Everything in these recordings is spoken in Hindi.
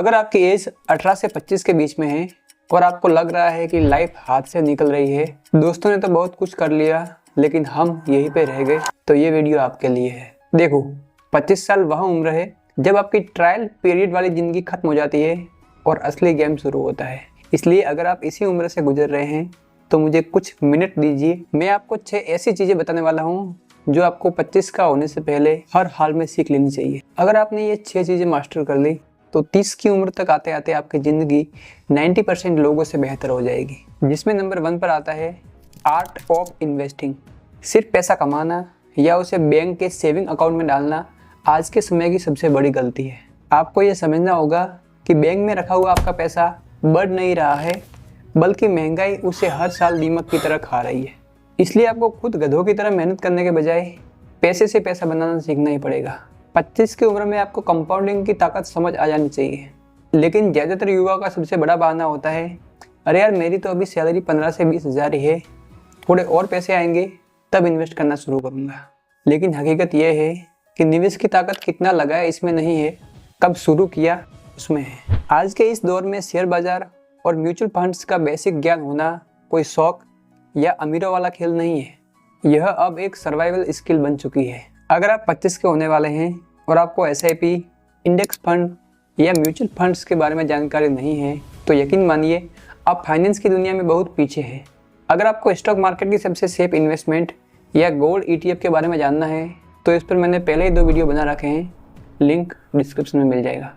अगर आपकी एज 18 से 25 के बीच में है और आपको लग रहा है कि लाइफ हाथ से निकल रही है, दोस्तों ने तो बहुत कुछ कर लिया लेकिन हम यहीं पे रह गए, तो ये वीडियो आपके लिए है। देखो, 25 साल वह उम्र है जब आपकी ट्रायल पीरियड वाली ज़िंदगी खत्म हो जाती है और असली गेम शुरू होता है। इसलिए अगर आप इसी उम्र से गुजर रहे हैं तो मुझे कुछ मिनट दीजिए। मैं आपको 6 ऐसी चीज़ें बताने वाला हूँ जो आपको 25 का होने से पहले हर हाल में सीख लेनी चाहिए। अगर आपने ये 6 चीज़ें मास्टर कर ली तो 30 की उम्र तक आते आते आपकी ज़िंदगी 90% लोगों से बेहतर हो जाएगी। जिसमें नंबर 1 पर आता है आर्ट ऑफ इन्वेस्टिंग। सिर्फ पैसा कमाना या उसे बैंक के सेविंग अकाउंट में डालना आज के समय की सबसे बड़ी गलती है। आपको ये समझना होगा कि बैंक में रखा हुआ आपका पैसा बढ़ नहीं रहा है, बल्कि महंगाई उसे हर साल दीमक की तरह खा रही है। इसलिए आपको खुद गधों की तरह मेहनत करने के बजाय पैसे से पैसा बनाना सीखना ही पड़ेगा। 25 की उम्र में आपको कंपाउंडिंग की ताकत समझ आ जानी चाहिए, लेकिन ज़्यादातर युवाओं का सबसे बड़ा बहाना होता है, अरे यार मेरी तो अभी सैलरी 15 से 20 हज़ार ही है, थोड़े और पैसे आएंगे तब इन्वेस्ट करना शुरू करूँगा। लेकिन हकीकत यह है कि निवेश की ताकत कितना लगाया इसमें नहीं है, कब शुरू किया उसमें है। आज के इस दौर में शेयर बाजार और म्यूचुअल फंड्स का बेसिक ज्ञान होना कोई शौक या अमीरों वाला खेल नहीं है, यह अब एक सर्वाइवल स्किल बन चुकी है। अगर आप 25 के होने वाले हैं और आपको SIP, इंडेक्स फंड या म्यूचुअल फंड्स के बारे में जानकारी नहीं है तो यकीन मानिए आप फाइनेंस की दुनिया में बहुत पीछे हैं। अगर आपको स्टॉक मार्केट की सबसे सेफ इन्वेस्टमेंट या गोल्ड ETF के बारे में जानना है तो इस पर मैंने पहले ही 2 वीडियो बना रखे हैं, लिंक डिस्क्रिप्शन में मिल जाएगा।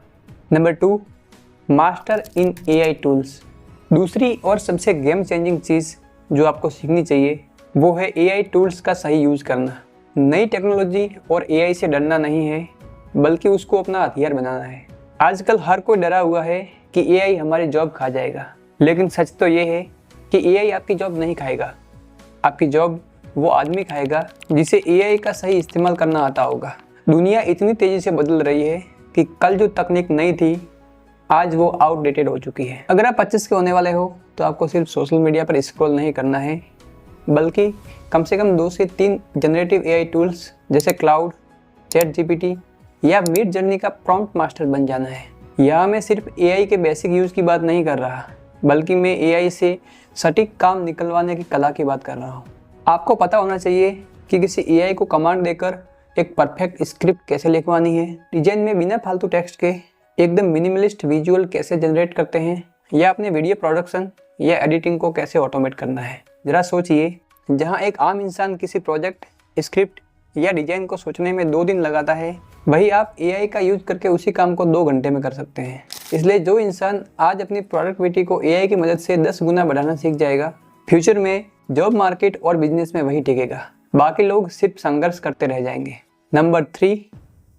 Number 2, master in AI tools. दूसरी और सबसे गेम चेंजिंग चीज़ जो आपको सीखनी चाहिए वो है AI टूल्स का सही यूज़ करना। नई टेक्नोलॉजी और AI से डरना नहीं है, बल्कि उसको अपना हथियार बनाना है। आजकल हर कोई डरा हुआ है कि AI हमारी जॉब खा जाएगा, लेकिन सच तो ये है कि AI आपकी जॉब नहीं खाएगा। आपकी जॉब वो आदमी खाएगा जिसे AI का सही इस्तेमाल करना आता होगा। दुनिया इतनी तेज़ी से बदल रही है कि कल जो तकनीक नई थी आज वो आउटडेटेड हो चुकी है। अगर आप 25 के होने वाले हो तो आपको सिर्फ सोशल मीडिया पर स्क्रॉल नहीं करना है, बल्कि कम से कम 2 से 3 जनरेटिव AI टूल्स जैसे क्लाउड, ChatGPT या मिडजर्नी का प्रॉम्प्ट मास्टर बन जाना है। यहाँ मैं सिर्फ AI के बेसिक यूज़ की बात नहीं कर रहा, बल्कि मैं AI से सटीक काम निकलवाने की कला की बात कर रहा हूँ। आपको पता होना चाहिए कि किसी AI को कमांड देकर एक परफेक्ट स्क्रिप्ट कैसे लिखवानी है, डिजाइन में बिना फालतू टेक्स्ट के एकदम मिनिमलिस्ट विजुअल कैसे जनरेट करते हैं, या अपने वीडियो प्रोडक्शन या एडिटिंग को कैसे ऑटोमेट करना है। ज़रा सोचिए, जहाँ एक आम इंसान किसी प्रोजेक्ट, स्क्रिप्ट या डिजाइन को सोचने में 2 दिन लगाता है, वही आप AI का यूज़ करके उसी काम को 2 घंटे में कर सकते हैं। इसलिए जो इंसान आज अपनी प्रोडक्टिविटी को AI की मदद से 10 गुना बढ़ाना सीख जाएगा, फ्यूचर में जॉब मार्केट और बिजनेस में वही टिकेगा, बाकी लोग सिर्फ संघर्ष करते रह जाएंगे। Number 3,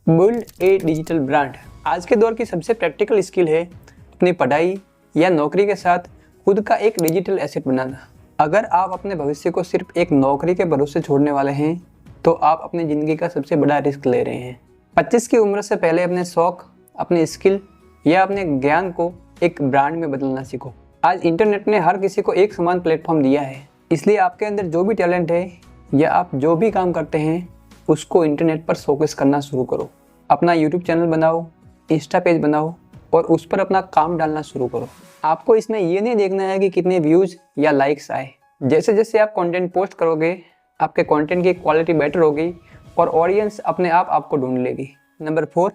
build a digital brand. आज के दौर की सबसे प्रैक्टिकल स्किल है अपनी पढ़ाई या नौकरी के साथ खुद का एक डिजिटल एसेट बनाना। अगर आप अपने भविष्य को सिर्फ एक नौकरी के भरोसे छोड़ने वाले हैं तो आप अपनी ज़िंदगी का सबसे बड़ा रिस्क ले रहे हैं। 25 की उम्र से पहले अपने शौक, अपने स्किल या अपने ज्ञान को एक ब्रांड में बदलना सीखो। आज इंटरनेट ने हर किसी को एक समान प्लेटफॉर्म दिया है, इसलिए आपके अंदर जो भी टैलेंट है या आप जो भी काम करते हैं उसको इंटरनेट पर शोकेस करना शुरू करो। अपना यूट्यूब चैनल बनाओ, इंस्टा पेज बनाओ और उस पर अपना काम डालना शुरू करो। आपको इसमें ये नहीं देखना है कि कितने व्यूज़ या लाइक्स आए। जैसे जैसे आप कंटेंट पोस्ट करोगे आपके कंटेंट की क्वालिटी बेटर होगी और ऑडियंस अपने आप आपको ढूंढ लेगी। Number 4,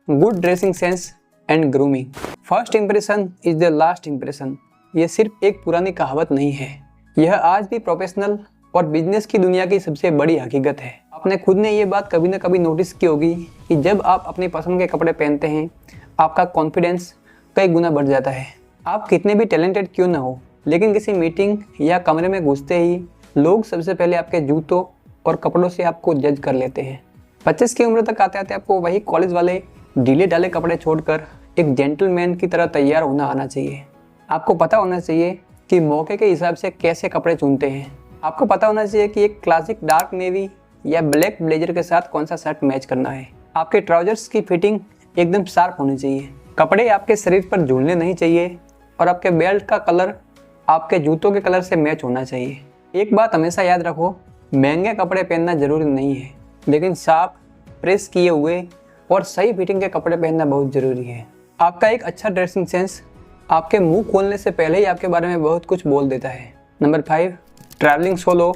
good dressing sense and grooming. First impression is the last impression. ये सिर्फ एक पुरानी कहावत नहीं है, यह आज भी प्रोफेशनल और बिजनेस की दुनिया की सबसे बड़ी हकीकत है। आपने खुद ने ये बात कभी ना कभी नोटिस की होगी कि जब आप अपनी पसंद के कपड़े पहनते हैं आपका कॉन्फिडेंस कई गुना बढ़ जाता है। आप कितने भी टैलेंटेड क्यों ना हो, लेकिन किसी मीटिंग या कमरे में घुसते ही लोग सबसे पहले आपके जूतों और कपड़ों से आपको जज कर लेते हैं। 25 की उम्र तक आते आते आपको वही कॉलेज वाले ढीले ढाले कपड़े छोड़कर एक जेंटलमैन की तरह तैयार होना आना चाहिए। आपको पता होना चाहिए कि मौके के हिसाब से कैसे कपड़े चुनते हैं। आपको पता होना चाहिए कि एक क्लासिक डार्क नेवी या ब्लैक ब्लेजर के साथ कौन सा शर्ट मैच करना है। आपके ट्राउजर्स की फिटिंग एकदम शार्प होनी चाहिए, कपड़े आपके शरीर पर झूलने नहीं चाहिए और आपके बेल्ट का कलर आपके जूतों के कलर से मैच होना चाहिए। एक बात हमेशा याद रखो, महंगे कपड़े पहनना ज़रूरी नहीं है, लेकिन साफ, प्रेस किए हुए और सही फिटिंग के कपड़े पहनना बहुत ज़रूरी है। आपका एक अच्छा ड्रेसिंग सेंस आपके मुंह खोलने से पहले ही आपके बारे में बहुत कुछ बोल देता है। Number 5, travelling solo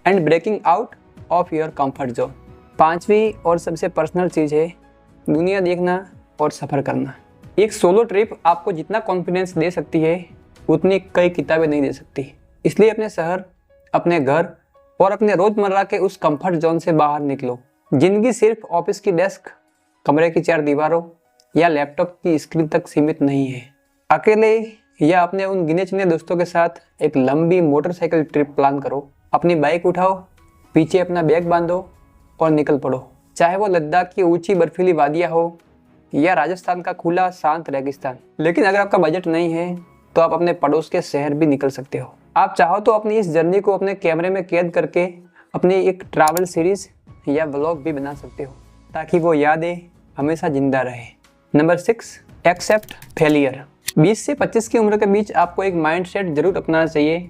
and breaking out of your comfort zone. 5वीं और सबसे पर्सनल चीज़ है दुनिया देखना और सफ़र करना। एक सोलो ट्रिप आपको जितना कॉन्फिडेंस दे सकती है उतनी कई किताबें नहीं दे सकती। इसलिए अपने शहर, अपने घर और अपने रोज़मर्रा के उस कंफर्ट जोन से बाहर निकलो। ज़िंदगी सिर्फ ऑफिस की डेस्क, कमरे की 4 दीवारों या लैपटॉप की स्क्रीन तक सीमित नहीं है। अकेले या अपने उन गिने चुने दोस्तों के साथ एक लंबी मोटरसाइकिल ट्रिप प्लान करो। अपनी बाइक उठाओ, पीछे अपना बैग बांधो और निकल पड़ो। चाहे वो लद्दाख की ऊंची बर्फीली वादियाँ हो या राजस्थान का खुला शांत रेगिस्तान। लेकिन अगर आपका बजट नहीं है तो आप अपने पड़ोस के शहर भी निकल सकते हो। आप चाहो तो अपनी इस जर्नी को अपने कैमरे में कैद करके अपनी एक ट्रैवल सीरीज या व्लॉग भी बना सकते हो ताकि वो यादें हमेशा जिंदा रहे। Number 6, accept failure. 20 से 25 की उम्र के बीच आपको एक माइंडसेट जरूर अपनाना चाहिए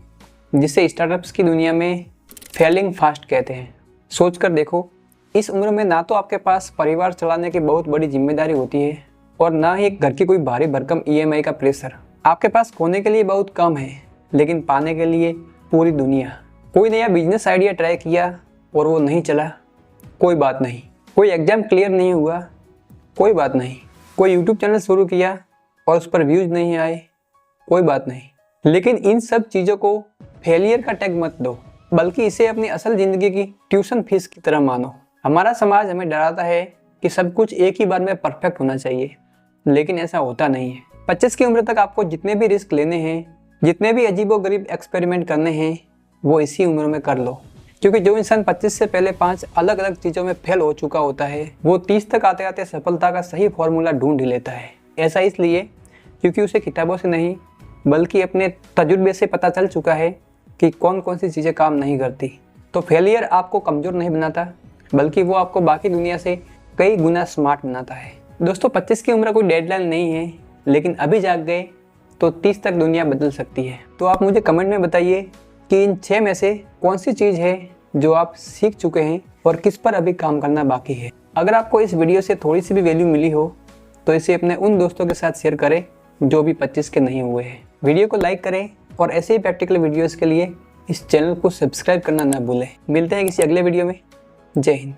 जिसे स्टार्टअप्स की दुनिया में फेलिंग फास्ट कहते हैं। सोच कर देखो, इस उम्र में ना तो आपके पास परिवार चलाने की बहुत बड़ी जिम्मेदारी होती है और ना ही एक घर की कोई भारी भरकम EMI का प्रेशर। आपके पास खोने के लिए बहुत कम है लेकिन पाने के लिए पूरी दुनिया। कोई नया बिजनेस आइडिया ट्राई किया और वो नहीं चला, कोई बात नहीं। कोई एग्जाम क्लियर नहीं हुआ, कोई बात नहीं। कोई यूट्यूब चैनल शुरू किया और उस पर व्यूज नहीं आए, कोई बात नहीं। लेकिन इन सब चीज़ों को फेलियर का टैग मत दो, बल्कि इसे अपनी असल ज़िंदगी की ट्यूशन फीस की तरह मानो। हमारा समाज हमें डराता है कि सब कुछ एक ही बार में परफेक्ट होना चाहिए, लेकिन ऐसा होता नहीं है। 25 की उम्र तक आपको जितने भी रिस्क लेने हैं, जितने भी अजीबोगरीब एक्सपेरिमेंट करने हैं, वो इसी उम्र में कर लो। क्योंकि जो इंसान 25 से पहले 5 अलग अलग चीज़ों में फेल हो चुका होता है वो 30 तक आते आते सफलता का सही फॉर्मूला ढूंढ ही लेता है। ऐसा इसलिए क्योंकि उसे किताबों से नहीं बल्कि अपने तजुर्बे से पता चल चुका है कि कौन कौन सी चीज़ें काम नहीं करती। तो फेलियर आपको कमज़ोर नहीं बनाता बल्कि वो आपको बाकी दुनिया से कई गुना स्मार्ट बनाता है। दोस्तों, 25 की उम्र कोई डेडलाइन नहीं है, लेकिन अभी जाग गए तो 30 तक दुनिया बदल सकती है। तो आप मुझे कमेंट में बताइए कि इन 6 में से कौन सी चीज़ है जो आप सीख चुके हैं और किस पर अभी काम करना बाकी है। अगर आपको इस वीडियो से थोड़ी सी भी वैल्यू मिली हो तो इसे अपने उन दोस्तों के साथ शेयर करें जो भी 25 के नहीं हुए हैं। वीडियो को लाइक करें और ऐसे ही प्रैक्टिकल वीडियोज़ के लिए इस चैनल को सब्सक्राइब करना ना भूलें। मिलते हैं किसी अगले वीडियो में। जय हिंद।